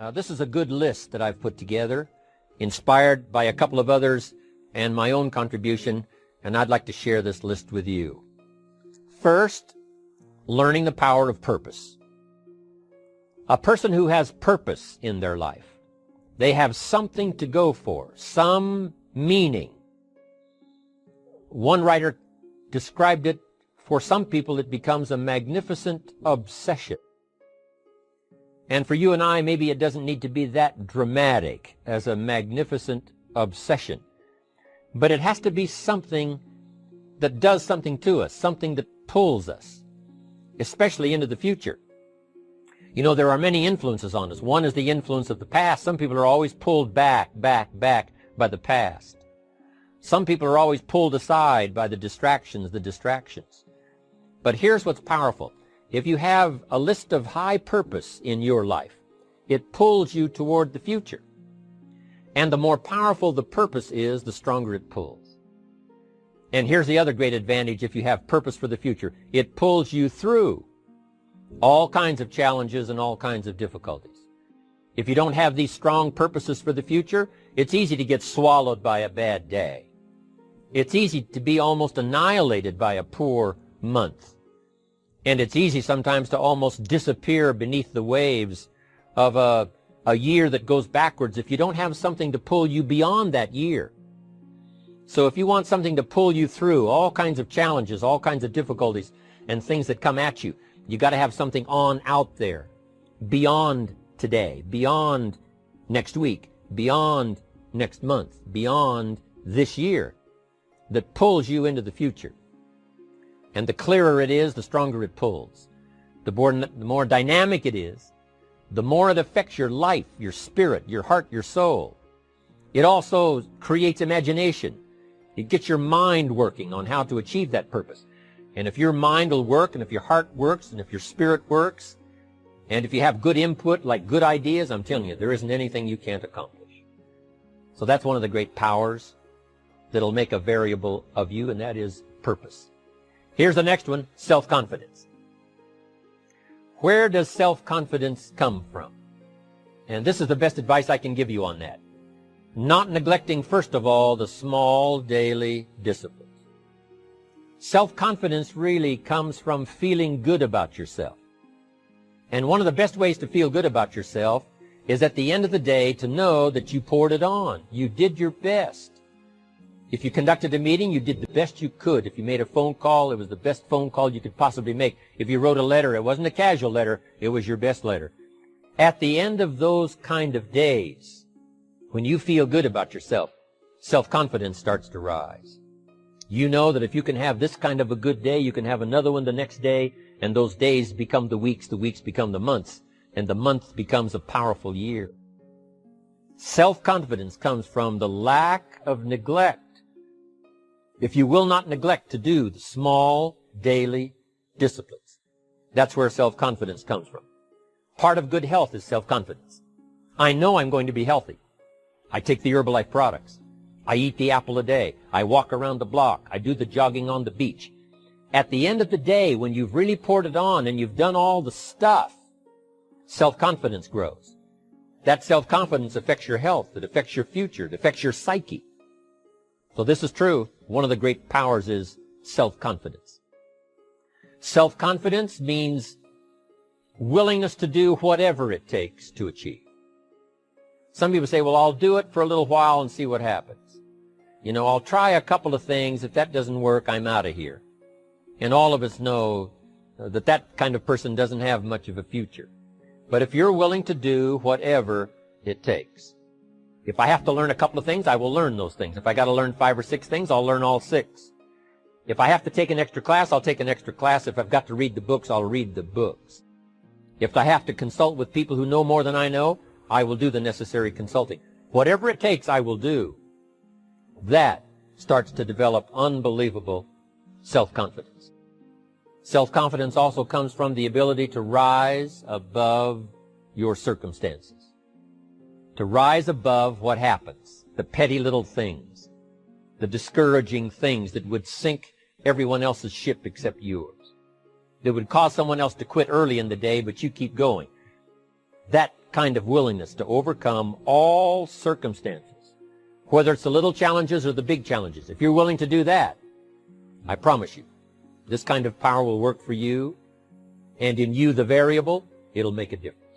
Now, this is a good list that I've put together, inspired by a couple of others and my own contribution, and I'd like to share this list with you. First, learning the power of purpose. A person who has purpose in their life, they have something to go for, some meaning. One writer described it, for some people it becomes a magnificent obsession. And for you and I, maybe it doesn't need to be that dramatic as a magnificent obsession. But it has to be something that does something to us, something that pulls us, especially into the future. You know, there are many influences on us. One is the influence of the past. Some people are always pulled back by the past. Some people are always pulled aside by the distractions. But here's what's powerful. If you have a list of high purpose in your life, it pulls you toward the future. And the more powerful the purpose is, the stronger it pulls. And here's the other great advantage if you have purpose for the future. It pulls you through all kinds of challenges and all kinds of difficulties. If you don't have these strong purposes for the future, it's easy to get swallowed by a bad day. It's easy to be almost annihilated by a poor month. And it's easy sometimes to almost disappear beneath the waves of a year that goes backwards if you don't have something to pull you beyond that year. So if you want something to pull you through all kinds of challenges, all kinds of difficulties and things that come at you, you got to have something on out there, beyond today, beyond next week, beyond next month, beyond this year, that pulls you into the future. And the clearer it is, the stronger it pulls. The more dynamic it is, the more it affects your life, your spirit, your heart, your soul. It also creates imagination. It gets your mind working on how to achieve that purpose. And if your mind will work, and if your heart works, and if your spirit works, and if you have good input, like good ideas, I'm telling you, there isn't anything you can't accomplish. So that's one of the great powers that'll make a variable of you, and that is purpose. Here's the next one, self-confidence. Where does self-confidence come from? And this is the best advice I can give you on that. Not neglecting, first of all, the small daily disciplines. Self-confidence really comes from feeling good about yourself. And one of the best ways to feel good about yourself is at the end of the day to know that you poured it on. You did your best. If you conducted a meeting, you did the best you could. If you made a phone call, it was the best phone call you could possibly make. If you wrote a letter, it wasn't a casual letter, it was your best letter. At the end of those kind of days, when you feel good about yourself, self-confidence starts to rise. You know that if you can have this kind of a good day, you can have another one the next day, and those days become the weeks become the months, and the month becomes a powerful year. Self-confidence comes from the lack of neglect. If you will not neglect to do the small daily disciplines, that's where self-confidence comes from. Part of good health is self-confidence. I know I'm going to be healthy. I take the Herbalife products. I eat the apple a day. I walk around the block. I do the jogging on the beach. At the end of the day, when you've really poured it on and you've done all the stuff, self-confidence grows. That self-confidence affects your health. It affects your future. It affects your psyche. So this is true. One of the great powers is self-confidence. Self-confidence means willingness to do whatever it takes to achieve. Some people say, well, I'll do it for a little while and see what happens. You know, I'll try a couple of things. If that doesn't work, I'm out of here. And all of us know that that kind of person doesn't have much of a future. But if you're willing to do whatever it takes, if I have to learn a couple of things, I will learn those things. If I got to learn 5 or 6 things, I'll learn all 6. If I have to take an extra class, I'll take an extra class. If I've got to read the books, I'll read the books. If I have to consult with people who know more than I know, I will do the necessary consulting. Whatever it takes, I will do. That starts to develop unbelievable self-confidence. Self-confidence also comes from the ability to rise above your circumstances. To rise above what happens, the petty little things, the discouraging things that would sink everyone else's ship except yours, that would cause someone else to quit early in the day, but you keep going. That kind of willingness to overcome all circumstances, whether it's the little challenges or the big challenges, if you're willing to do that, I promise you, this kind of power will work for you, and in you, the variable, it'll make a difference.